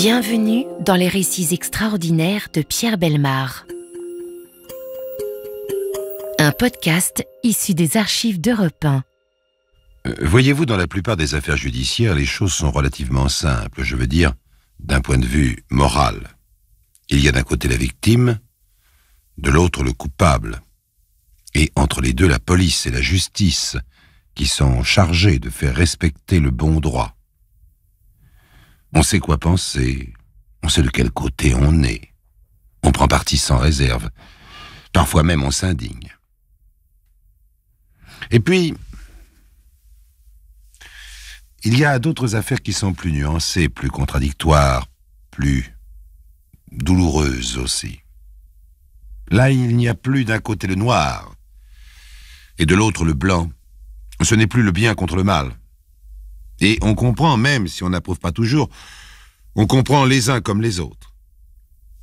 Bienvenue dans les récits extraordinaires de Pierre Bellemare. Un podcast issu des archives d'Europe 1. Voyez-vous, dans la plupart des affaires judiciaires, les choses sont relativement simples, je veux dire, d'un point de vue moral. Il y a d'un côté la victime, de l'autre le coupable. Et entre les deux, la police et la justice, qui sont chargées de faire respecter le bon droit. On sait quoi penser, on sait de quel côté on est. On prend parti sans réserve. Parfois même on s'indigne. Et puis, il y a d'autres affaires qui sont plus nuancées, plus contradictoires, plus douloureuses aussi. Là, il n'y a plus d'un côté le noir et de l'autre le blanc. Ce n'est plus le bien contre le mal. Et on comprend, même si on n'approuve pas toujours, on comprend les uns comme les autres.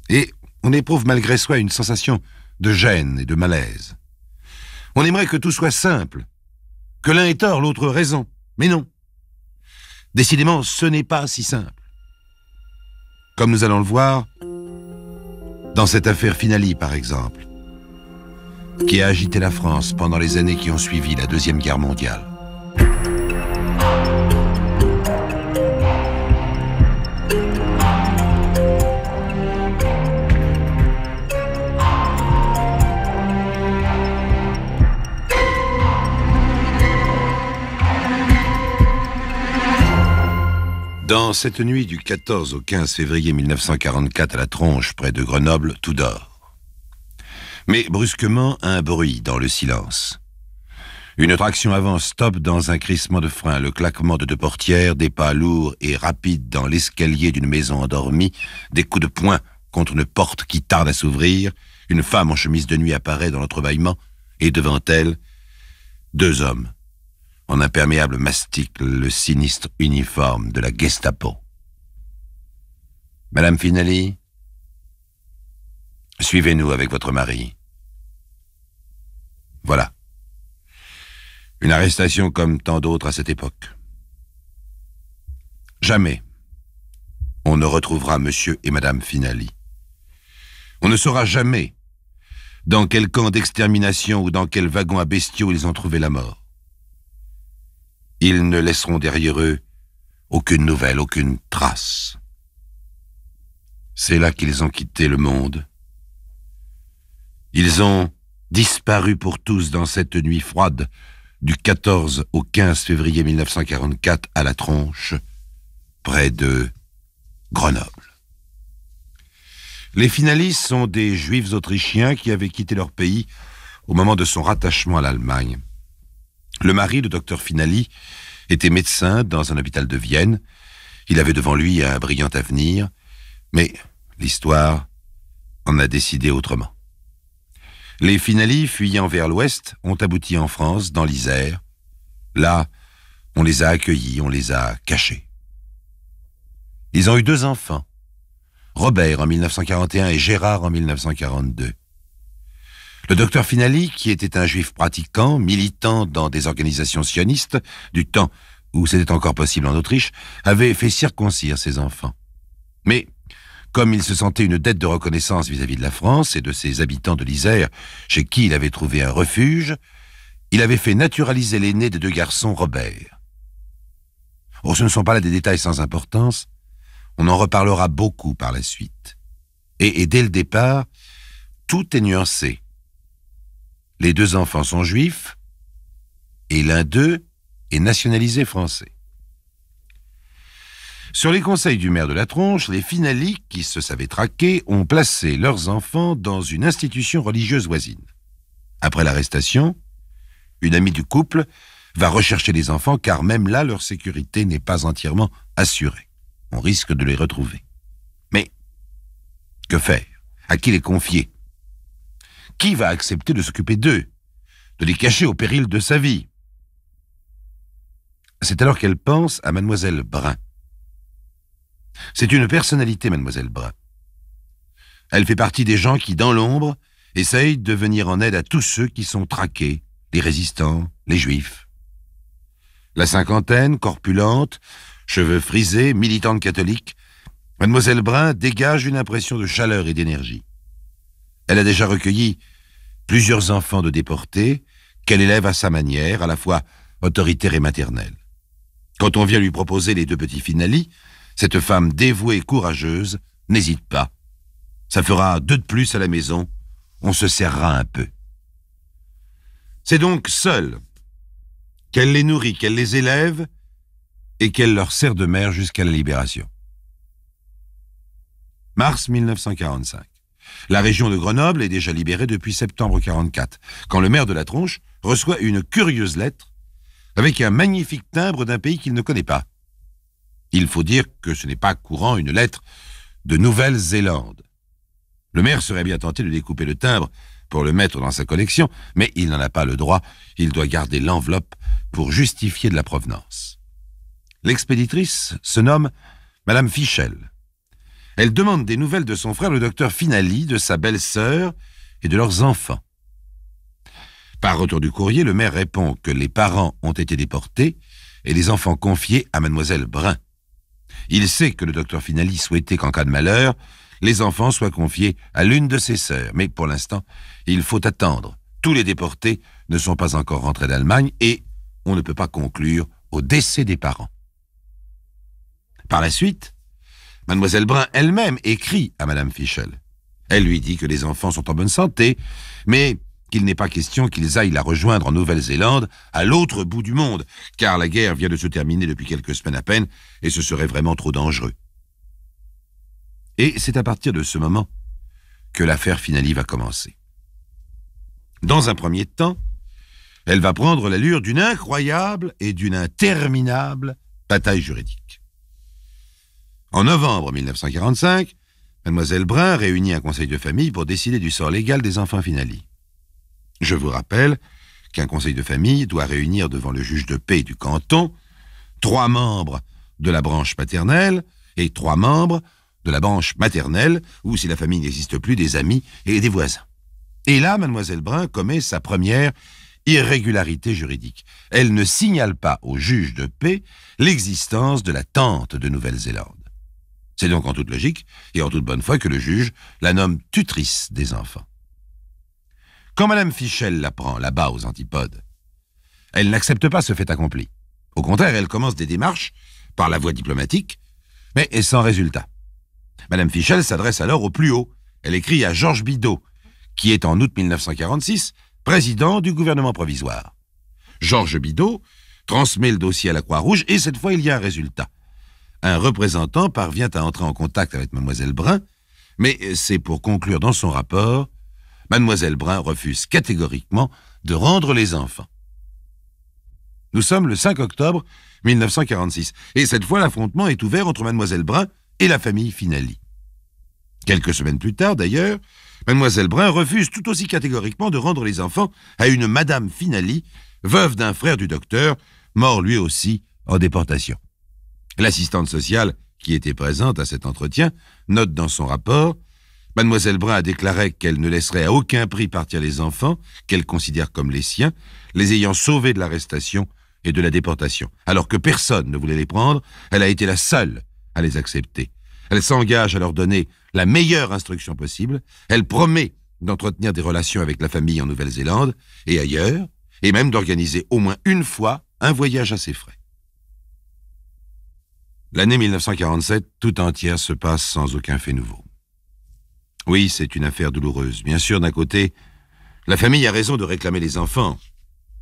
Et on éprouve malgré soi une sensation de gêne et de malaise. On aimerait que tout soit simple, que l'un ait tort, l'autre raison. Mais non. Décidément, ce n'est pas si simple. Comme nous allons le voir, dans cette affaire Finali, par exemple, qui a agité la France pendant les années qui ont suivi la Deuxième Guerre mondiale. Dans cette nuit du 14 au 15 février 1944 à la Tronche, près de Grenoble, tout dort. Mais brusquement, un bruit dans le silence. Une traction avant stop dans un crissement de frein, le claquement de deux portières, des pas lourds et rapides dans l'escalier d'une maison endormie, des coups de poing contre une porte qui tarde à s'ouvrir, une femme en chemise de nuit apparaît dans l'entrebâillement, et devant elle, deux hommes. En imperméable mastic, le sinistre uniforme de la Gestapo. « Madame Finali, suivez-nous avec votre mari. » Voilà. Une arrestation comme tant d'autres à cette époque. Jamais on ne retrouvera monsieur et madame Finali. On ne saura jamais dans quel camp d'extermination ou dans quel wagon à bestiaux ils ont trouvé la mort. Ils ne laisseront derrière eux aucune nouvelle, aucune trace. C'est là qu'ils ont quitté le monde. Ils ont disparu pour tous dans cette nuit froide du 14 au 15 février 1944 à la Tronche, près de Grenoble. Les Finali sont des Juifs autrichiens qui avaient quitté leur pays au moment de son rattachement à l'Allemagne. Le mari, le docteur Finali, était médecin dans un hôpital de Vienne. Il avait devant lui un brillant avenir, mais l'histoire en a décidé autrement. Les Finali, fuyant vers l'ouest, ont abouti en France, dans l'Isère. Là, on les a accueillis, on les a cachés. Ils ont eu deux enfants, Robert en 1941 et Gérard en 1942. Le docteur Finali, qui était un juif pratiquant, militant dans des organisations sionistes, du temps où c'était encore possible en Autriche, avait fait circoncire ses enfants. Mais, comme il se sentait une dette de reconnaissance vis-à-vis de la France et de ses habitants de l'Isère, chez qui il avait trouvé un refuge, il avait fait naturaliser l'aîné des deux garçons, Robert. Oh, ce ne sont pas là des détails sans importance, on en reparlera beaucoup par la suite. Et dès le départ, tout est nuancé. Les deux enfants sont juifs, et l'un d'eux est nationalisé français. Sur les conseils du maire de la Tronche, les Finali, qui se savaient traqués, ont placé leurs enfants dans une institution religieuse voisine. Après l'arrestation, une amie du couple va rechercher les enfants, car même là, leur sécurité n'est pas entièrement assurée. On risque de les retrouver. Mais, que faire? À qui les confier? Qui va accepter de s'occuper d'eux, de les cacher au péril de sa vie? C'est alors qu'elle pense à mademoiselle Brun. C'est une personnalité, mademoiselle Brun. Elle fait partie des gens qui, dans l'ombre, essayent de venir en aide à tous ceux qui sont traqués, les résistants, les juifs. La cinquantaine, corpulente, cheveux frisés, militante catholique, Mademoiselle Brun dégage une impression de chaleur et d'énergie. Elle a déjà recueilli plusieurs enfants de déportés qu'elle élève à sa manière, à la fois autoritaire et maternelle. Quand on vient lui proposer les 2 petits Finali, cette femme dévouée et courageuse n'hésite pas. Ça fera 2 de plus à la maison, on se serrera un peu. C'est donc seule qu'elle les nourrit, qu'elle les élève et qu'elle leur sert de mère jusqu'à la libération. Mars 1945. La région de Grenoble est déjà libérée depuis septembre 1944, quand le maire de la Tronche reçoit une curieuse lettre avec un magnifique timbre d'un pays qu'il ne connaît pas. Il faut dire que ce n'est pas courant une lettre de Nouvelle-Zélande. Le maire serait bien tenté de découper le timbre pour le mettre dans sa collection, mais il n'en a pas le droit, il doit garder l'enveloppe pour justifier de la provenance. L'expéditrice se nomme Madame Fichel. Elle demande des nouvelles de son frère, le docteur Finali, de sa belle-sœur et de leurs enfants. Par retour du courrier, le maire répond que les parents ont été déportés et les enfants confiés à Mademoiselle Brun. Il sait que le docteur Finali souhaitait qu'en cas de malheur, les enfants soient confiés à l'une de ses sœurs. Mais pour l'instant, il faut attendre. Tous les déportés ne sont pas encore rentrés d'Allemagne et on ne peut pas conclure au décès des parents. Par la suite, Mademoiselle Brun elle-même écrit à Madame Fichel. Elle lui dit que les enfants sont en bonne santé, mais qu'il n'est pas question qu'ils aillent la rejoindre en Nouvelle-Zélande, à l'autre bout du monde, car la guerre vient de se terminer depuis quelques semaines à peine, et ce serait vraiment trop dangereux. Et c'est à partir de ce moment que l'affaire Finali va commencer. Dans un premier temps, elle va prendre l'allure d'une incroyable et d'une interminable bataille juridique. En novembre 1945, Mademoiselle Brun réunit un conseil de famille pour décider du sort légal des enfants Finali. Je vous rappelle qu'un conseil de famille doit réunir devant le juge de paix du canton 3 membres de la branche paternelle et 3 membres de la branche maternelle, ou si la famille n'existe plus, des amis et des voisins. Et là, Mademoiselle Brun commet sa première irrégularité juridique. Elle ne signale pas au juge de paix l'existence de la tante de Nouvelle-Zélande. C'est donc en toute logique et en toute bonne foi que le juge la nomme tutrice des enfants. Quand Madame Fichel l'apprend là-bas aux Antipodes, elle n'accepte pas ce fait accompli. Au contraire, elle commence des démarches par la voie diplomatique, mais sans résultat. Madame Fichel s'adresse alors au plus haut. Elle écrit à Georges Bidault, qui est en août 1946 président du gouvernement provisoire. Georges Bidault transmet le dossier à la Croix-Rouge et cette fois il y a un résultat. Un représentant parvient à entrer en contact avec Mademoiselle Brun, mais c'est pour conclure dans son rapport, Mademoiselle Brun refuse catégoriquement de rendre les enfants. Nous sommes le 5 octobre 1946, et cette fois l'affrontement est ouvert entre Mademoiselle Brun et la famille Finali. Quelques semaines plus tard, d'ailleurs, Mademoiselle Brun refuse tout aussi catégoriquement de rendre les enfants à une Madame Finali, veuve d'un frère du docteur, mort lui aussi en déportation. L'assistante sociale, qui était présente à cet entretien, note dans son rapport « Mademoiselle Brun a déclaré qu'elle ne laisserait à aucun prix partir les enfants, qu'elle considère comme les siens, les ayant sauvés de l'arrestation et de la déportation. Alors que personne ne voulait les prendre, elle a été la seule à les accepter. Elle s'engage à leur donner la meilleure instruction possible. Elle promet d'entretenir des relations avec la famille en Nouvelle-Zélande et ailleurs, et même d'organiser au moins une fois un voyage à ses frais. » L'année 1947, tout entière se passe sans aucun fait nouveau. Oui, c'est une affaire douloureuse. Bien sûr, d'un côté, la famille a raison de réclamer les enfants,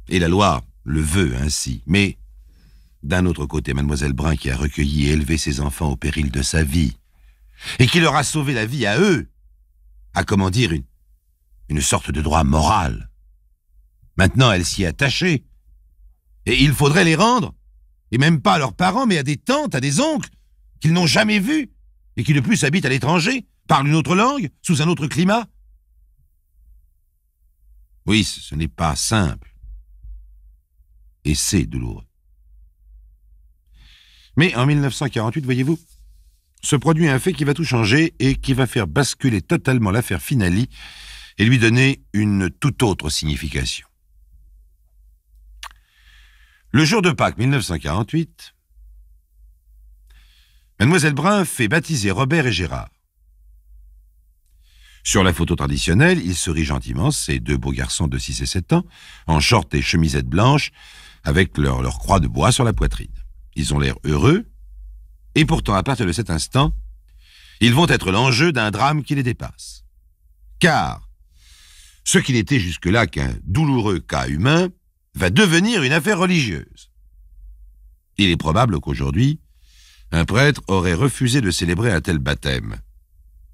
et la loi le veut ainsi. Mais, d'un autre côté, Mademoiselle Brun, qui a recueilli et élevé ses enfants au péril de sa vie, et qui leur a sauvé la vie à eux, a, comment dire, une sorte de droit moral. Maintenant, elle s'y est attachée. Et il faudrait les rendre, et même pas à leurs parents, mais à des tantes, à des oncles, qu'ils n'ont jamais vus, et qui de plus habitent à l'étranger, parlent une autre langue, sous un autre climat. Oui, ce n'est pas simple. Et c'est douloureux. Mais en 1948, voyez-vous, se produit un fait qui va tout changer et qui va faire basculer totalement l'affaire Finali et lui donner une toute autre signification. Le jour de Pâques 1948, Mademoiselle Brun fait baptiser Robert et Gérard. Sur la photo traditionnelle, ils se rient gentiment, ces deux beaux garçons de 6 et 7 ans, en short et chemisette blanche, avec leur croix de bois sur la poitrine. Ils ont l'air heureux, et pourtant, à partir de cet instant, ils vont être l'enjeu d'un drame qui les dépasse. Car ce qui n'était jusque-là qu'un douloureux cas humain va devenir une affaire religieuse. Il est probable qu'aujourd'hui, un prêtre aurait refusé de célébrer un tel baptême.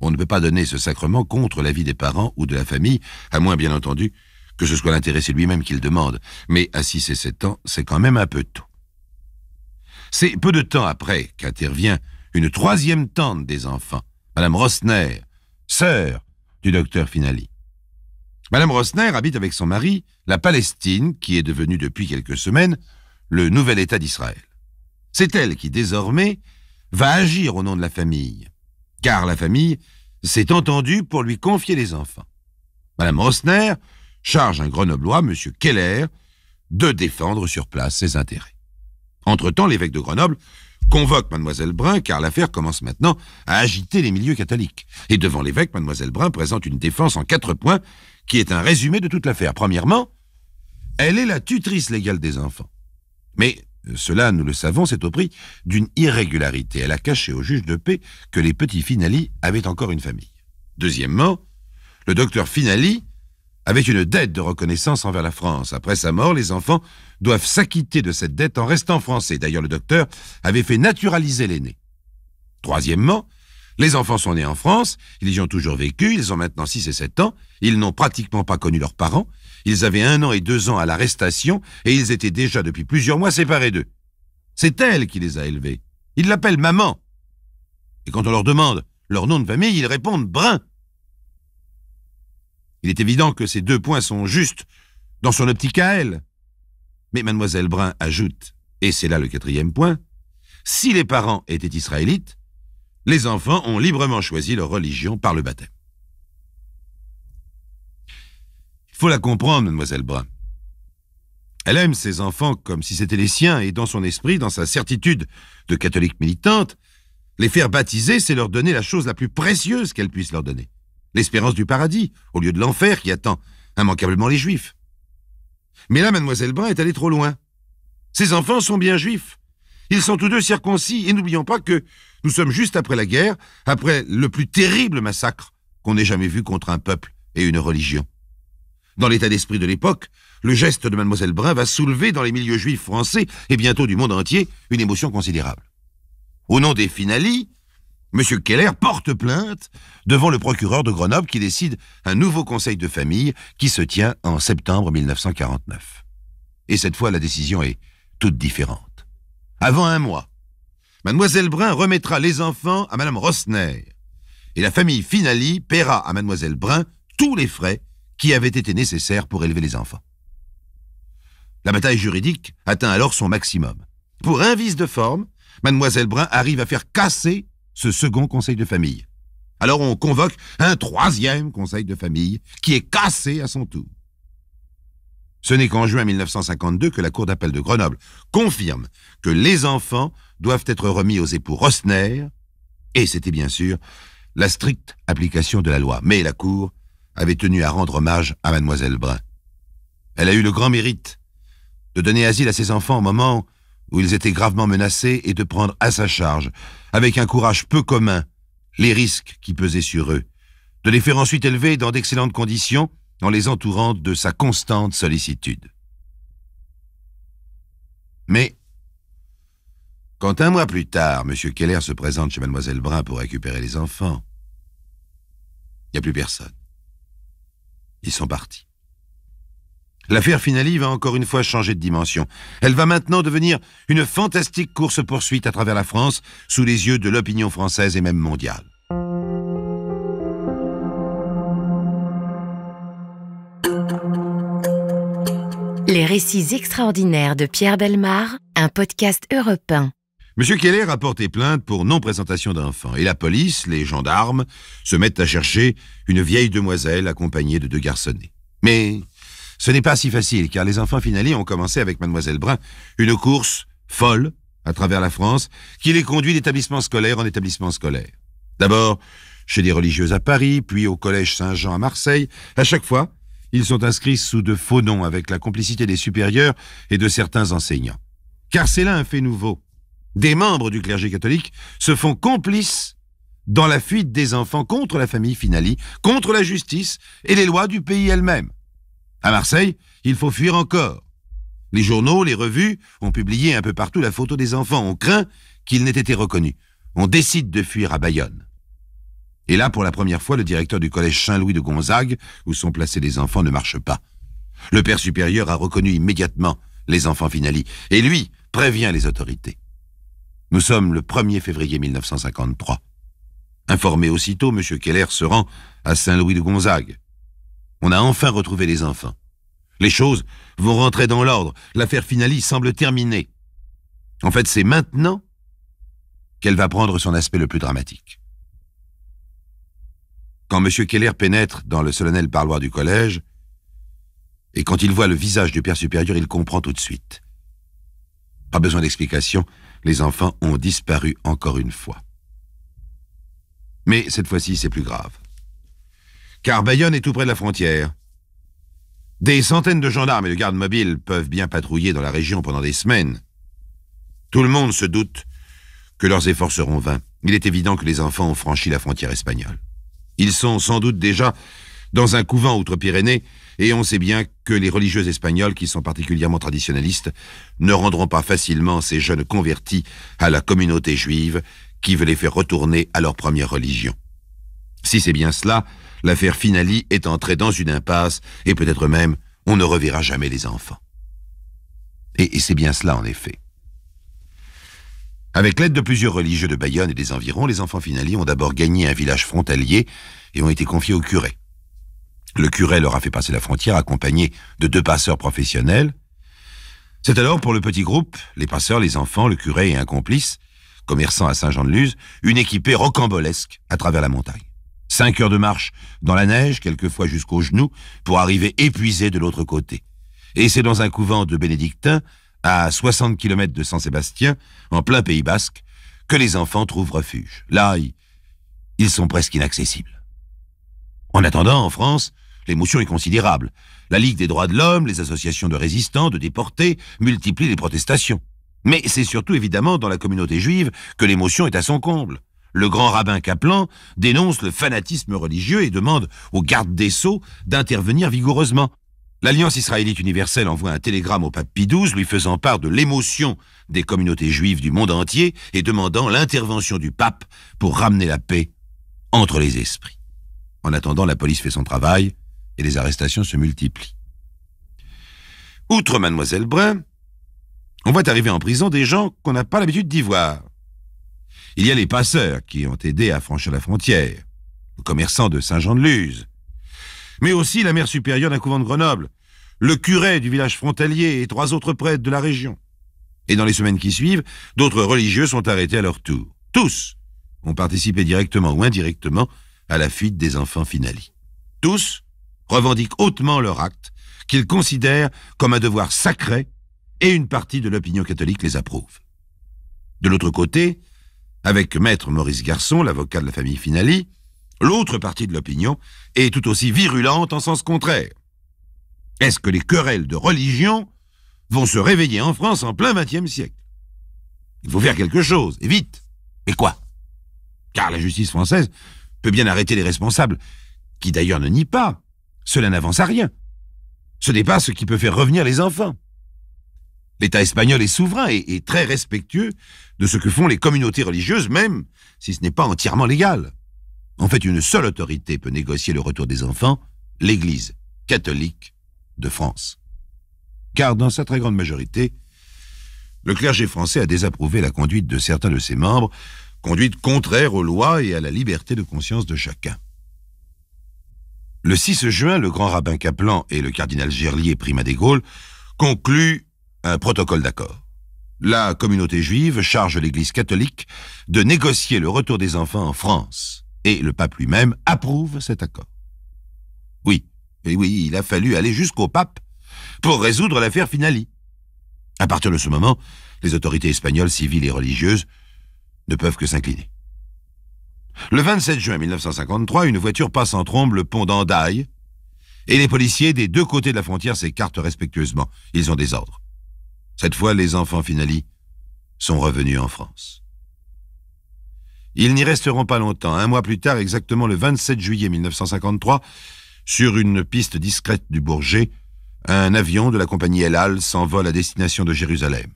On ne peut pas donner ce sacrement contre l'avis des parents ou de la famille, à moins, bien entendu, que ce soit l'intéressé lui-même qui le demande. Mais à 6 et 7 ans, c'est quand même un peu tôt. C'est peu de temps après qu'intervient une troisième tante des enfants, Madame Rossner, sœur du docteur Finali. Madame Rossner habite avec son mari la Palestine, qui est devenue depuis quelques semaines le nouvel État d'Israël. C'est elle qui, désormais, va agir au nom de la famille, car la famille s'est entendue pour lui confier les enfants. Madame Rossner charge un Grenoblois, M. Keller, de défendre sur place ses intérêts. Entre-temps, l'évêque de Grenoble convoque Mademoiselle Brun, car l'affaire commence maintenant à agiter les milieux catholiques. Et devant l'évêque, Mademoiselle Brun présente une défense en 4 points, qui est un résumé de toute l'affaire. Premièrement, elle est la tutrice légale des enfants. Mais cela, nous le savons, c'est au prix d'une irrégularité. Elle a caché au juge de paix que les petits Finali avaient encore une famille. Deuxièmement, le docteur Finali avait une dette de reconnaissance envers la France. Après sa mort, les enfants doivent s'acquitter de cette dette en restant français. D'ailleurs, le docteur avait fait naturaliser l'aîné. Troisièmement, les enfants sont nés en France, ils y ont toujours vécu, ils ont maintenant 6 et 7 ans, ils n'ont pratiquement pas connu leurs parents, ils avaient 1 an et 2 ans à l'arrestation et ils étaient déjà depuis plusieurs mois séparés d'eux. C'est elle qui les a élevés. Ils l'appellent maman. Et quand on leur demande leur nom de famille, ils répondent Brun. Il est évident que ces 2 points sont justes dans son optique à elle. Mais Mademoiselle Brun ajoute, et c'est là le 4e point, si les parents étaient israélites, les enfants ont librement choisi leur religion par le baptême. Il faut la comprendre, Mademoiselle Brun. Elle aime ses enfants comme si c'étaient les siens, et dans son esprit, dans sa certitude de catholique militante, les faire baptiser, c'est leur donner la chose la plus précieuse qu'elle puisse leur donner. L'espérance du paradis, au lieu de l'enfer qui attend immanquablement les Juifs. Mais là, Mademoiselle Brun est allée trop loin. Ces enfants sont bien juifs. Ils sont tous 2 circoncis, et n'oublions pas que nous sommes juste après la guerre, après le plus terrible massacre qu'on ait jamais vu contre un peuple et une religion. Dans l'état d'esprit de l'époque, le geste de Mademoiselle Brun va soulever dans les milieux juifs français, et bientôt du monde entier, une émotion considérable. Au nom des Finali, M. Keller porte plainte devant le procureur de Grenoble qui décide un nouveau conseil de famille qui se tient en septembre 1949. Et cette fois, la décision est toute différente. Avant 1 mois, Mademoiselle Brun remettra les enfants à Madame Rossner et la famille Finali paiera à Mademoiselle Brun tous les frais qui avaient été nécessaires pour élever les enfants. La bataille juridique atteint alors son maximum. Pour un vice de forme, Mademoiselle Brun arrive à faire casser ce second conseil de famille. Alors on convoque un 3e conseil de famille qui est cassé à son tour. Ce n'est qu'en juin 1952 que la Cour d'appel de Grenoble confirme que les enfants doivent être remis aux époux Rossner, et c'était bien sûr la stricte application de la loi. Mais la Cour avait tenu à rendre hommage à Mademoiselle Brun. Elle a eu le grand mérite de donner asile à ses enfants au moment où ils étaient gravement menacés et de prendre à sa charge, avec un courage peu commun, les risques qui pesaient sur eux, de les faire ensuite élever dans d'excellentes conditions en les entourant de sa constante sollicitude. Mais, quand 1 mois plus tard, M. Keller se présente chez Mademoiselle Brun pour récupérer les enfants, il n'y a plus personne. Ils sont partis. L'affaire Finali va encore une fois changer de dimension. Elle va maintenant devenir une fantastique course-poursuite à travers la France, sous les yeux de l'opinion française et même mondiale. Les récits extraordinaires de Pierre Bellemare, un podcast Europe 1. M. Keller a porté plainte pour non-présentation d'enfants, et la police, les gendarmes, se mettent à chercher une vieille demoiselle accompagnée de 2 garçonnets. Mais ce n'est pas si facile, car les enfants Finali ont commencé avec Mademoiselle Brun une course folle à travers la France, qui les conduit d'établissement scolaire en établissement scolaire. D'abord chez des religieuses à Paris, puis au collège Saint-Jean à Marseille. À chaque fois, ils sont inscrits sous de faux noms avec la complicité des supérieurs et de certains enseignants. Car c'est là un fait nouveau. Des membres du clergé catholique se font complices dans la fuite des enfants contre la famille Finali, contre la justice et les lois du pays elles-mêmes. À Marseille, il faut fuir encore. Les journaux, les revues ont publié un peu partout la photo des enfants. On craint qu'ils n'aient été reconnus. On décide de fuir à Bayonne. Et là, pour la première fois, le directeur du collège Saint-Louis de Gonzague, où sont placés les enfants, ne marche pas. Le père supérieur a reconnu immédiatement les enfants Finali, et lui prévient les autorités. Nous sommes le 1er février 1953. Informé aussitôt, M. Keller se rend à Saint-Louis de Gonzague. On a enfin retrouvé les enfants. Les choses vont rentrer dans l'ordre. L'affaire Finali semble terminée. En fait, c'est maintenant qu'elle va prendre son aspect le plus dramatique. Quand M. Keller pénètre dans le solennel parloir du collège, et quand il voit le visage du père supérieur, il comprend tout de suite. Pas besoin d'explication, les enfants ont disparu encore une fois. Mais cette fois-ci, c'est plus grave. Car Bayonne est tout près de la frontière. Des centaines de gendarmes et de gardes mobiles peuvent bien patrouiller dans la région pendant des semaines. Tout le monde se doute que leurs efforts seront vains. Il est évident que les enfants ont franchi la frontière espagnole. Ils sont sans doute déjà dans un couvent outre-Pyrénées, et on sait bien que les religieuses espagnoles, qui sont particulièrement traditionnalistes, ne rendront pas facilement ces jeunes convertis à la communauté juive qui veut les faire retourner à leur première religion. Si c'est bien cela, l'affaire Finali est entrée dans une impasse, et peut-être même on ne reverra jamais les enfants. Et c'est bien cela en effet. Avec l'aide de plusieurs religieux de Bayonne et des environs, les enfants Finali ont d'abord gagné un village frontalier et ont été confiés au curé. Le curé leur a fait passer la frontière accompagné de 2 passeurs professionnels. C'est alors pour le petit groupe, les passeurs, les enfants, le curé et un complice, commerçant à Saint-Jean-de-Luz, une équipée rocambolesque à travers la montagne. 5 heures de marche dans la neige, quelquefois jusqu'aux genoux, pour arriver épuisés de l'autre côté. Et c'est dans un couvent de bénédictins, à 60 km de Saint-Sébastien, en plein Pays Basque, que les enfants trouvent refuge. Là, ils sont presque inaccessibles. En attendant, en France, l'émotion est considérable. La Ligue des droits de l'homme, les associations de résistants, de déportés, multiplient les protestations. Mais c'est surtout évidemment dans la communauté juive que l'émotion est à son comble. Le grand rabbin Kaplan dénonce le fanatisme religieux et demande aux gardes des Sceaux d'intervenir vigoureusement. L'Alliance israélite universelle envoie un télégramme au pape Pie XII lui faisant part de l'émotion des communautés juives du monde entier et demandant l'intervention du pape pour ramener la paix entre les esprits. En attendant, la police fait son travail et les arrestations se multiplient. Outre Mademoiselle Brun, on voit arriver en prison des gens qu'on n'a pas l'habitude d'y voir. Il y a les passeurs qui ont aidé à franchir la frontière, le commerçant de Saint-Jean-de-Luz, mais aussi la mère supérieure d'un couvent de Grenoble, le curé du village frontalier et 3 autres prêtres de la région. Et dans les semaines qui suivent, d'autres religieux sont arrêtés à leur tour. Tous ont participé directement ou indirectement à la fuite des enfants Finali. Tous revendiquent hautement leur acte, qu'ils considèrent comme un devoir sacré, et une partie de l'opinion catholique les approuve. De l'autre côté, avec maître Maurice Garçon, l'avocat de la famille Finali, l'autre partie de l'opinion est tout aussi virulente en sens contraire. Est-ce que les querelles de religion vont se réveiller en France en plein XXe siècle? Il faut faire quelque chose, et vite. Et quoi? Car la justice française peut bien arrêter les responsables, qui d'ailleurs ne nient pas. Cela n'avance à rien. Ce n'est pas ce qui peut faire revenir les enfants. L'État espagnol est souverain et très respectueux de ce que font les communautés religieuses, même si ce n'est pas entièrement légal. En fait, une seule autorité peut négocier le retour des enfants, l'Église catholique de France. Car dans sa très grande majorité, le clergé français a désapprouvé la conduite de certains de ses membres, conduite contraire aux lois et à la liberté de conscience de chacun. Le 6 juin, le grand rabbin Kaplan et le cardinal Gerlier, primat des Gaules, concluent un protocole d'accord. La communauté juive charge l'Église catholique de négocier le retour des enfants en France, et le pape lui-même approuve cet accord. Oui, il a fallu aller jusqu'au pape pour résoudre l'affaire Finali. À partir de ce moment, Les autorités espagnoles, civiles et religieuses, ne peuvent que s'incliner. Le 27 juin 1953, une voiture passe en trombe le pont d'Hendaye et les policiers des deux côtés de la frontière s'écartent respectueusement. Ils ont des ordres. Cette fois, les enfants Finali sont revenus en France. Ils n'y resteront pas longtemps. Un mois plus tard, exactement le 27 juillet 1953, sur une piste discrète du Bourget, un avion de la compagnie El Al s'envole à destination de Jérusalem.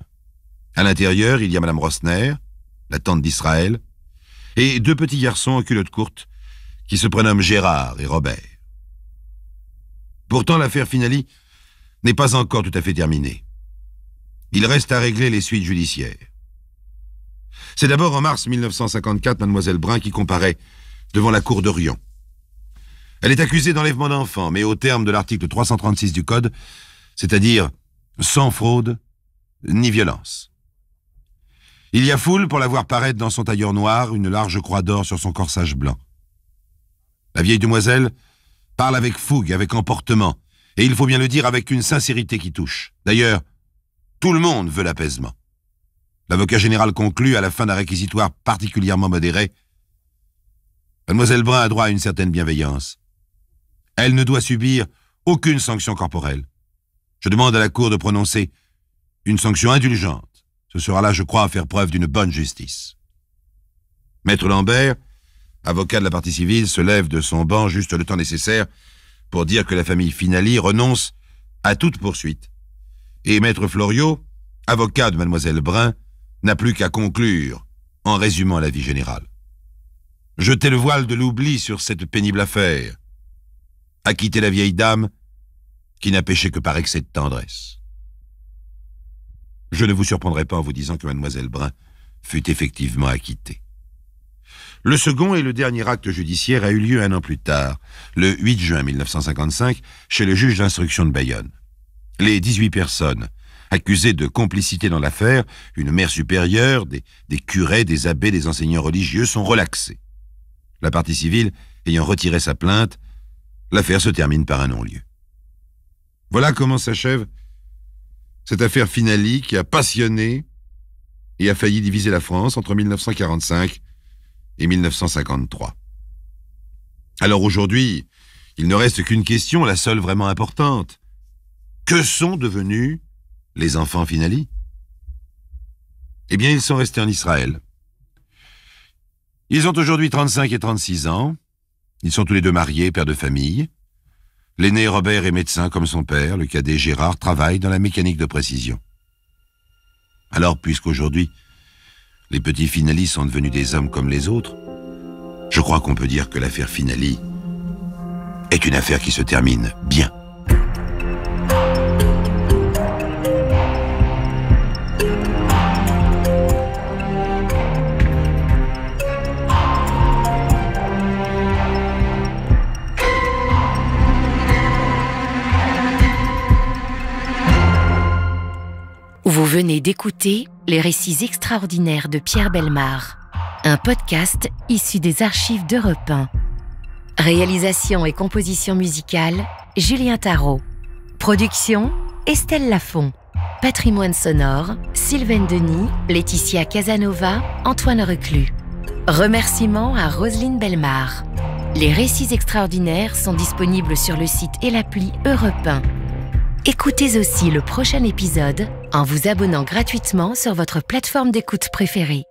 À l'intérieur, il y a Madame Rosner, la tante d'Israël, et deux petits garçons en culottes courtes qui se prénomment Gérard et Robert. Pourtant, l'affaire Finali n'est pas encore tout à fait terminée. Il reste à régler les suites judiciaires. C'est d'abord en mars 1954 Mademoiselle Brun qui comparaît devant la cour de Riom. Elle est accusée d'enlèvement d'enfants, mais au terme de l'article 336 du Code, c'est-à-dire sans fraude ni violence. Il y a foule pour la voir paraître dans son tailleur noir, une large croix d'or sur son corsage blanc. La vieille demoiselle parle avec fougue, avec emportement, et il faut bien le dire avec une sincérité qui touche. D'ailleurs, tout le monde veut l'apaisement. L'avocat général conclut à la fin d'un réquisitoire particulièrement modéré. Mademoiselle Brun a droit à une certaine bienveillance. Elle ne doit subir aucune sanction corporelle. Je demande à la Cour de prononcer une sanction indulgente. Ce sera là, je crois, à faire preuve d'une bonne justice. Maître Lambert, avocat de la partie civile, se lève de son banc juste le temps nécessaire pour dire que la famille Finali renonce à toute poursuite. Et Maître Floriot, avocat de Mademoiselle Brun, n'a plus qu'à conclure en résumant l'avis général. Jetez le voile de l'oubli sur cette pénible affaire. Acquittez la vieille dame qui n'a péché que par excès de tendresse. Je ne vous surprendrai pas en vous disant que Mademoiselle Brun fut effectivement acquittée. Le second et le dernier acte judiciaire a eu lieu un an plus tard, le 8 juin 1955, chez le juge d'instruction de Bayonne. Les 18 personnes accusées de complicité dans l'affaire, une mère supérieure, des curés, des abbés, des enseignants religieux, sont relaxées. La partie civile ayant retiré sa plainte, l'affaire se termine par un non-lieu. Voilà comment s'achève cette affaire Finali qui a passionné et a failli diviser la France entre 1945 et 1953. Alors aujourd'hui, il ne reste qu'une question, la seule vraiment importante. Que sont devenus les enfants Finali? Eh bien, ils sont restés en Israël. Ils ont aujourd'hui 35 et 36 ans. Ils sont tous les deux mariés, pères de famille. L'aîné Robert est médecin comme son père. Le cadet Gérard travaille dans la mécanique de précision. Alors, puisqu'aujourd'hui, les petits Finali sont devenus des hommes comme les autres, je crois qu'on peut dire que l'affaire Finali est une affaire qui se termine bien. Vous venez d'écouter Les récits extraordinaires de Pierre Bellemare, un podcast issu des archives d'Europe 1. Réalisation et composition musicale, Julien Tarot. Production, Estelle Lafont. Patrimoine sonore, Sylvaine Denis, Laetitia Casanova, Antoine Reclus. Remerciements à Roselyne Bellemare. Les récits extraordinaires sont disponibles sur le site et l'appli Europe 1. Écoutez aussi le prochain épisode en vous abonnant gratuitement sur votre plateforme d'écoute préférée.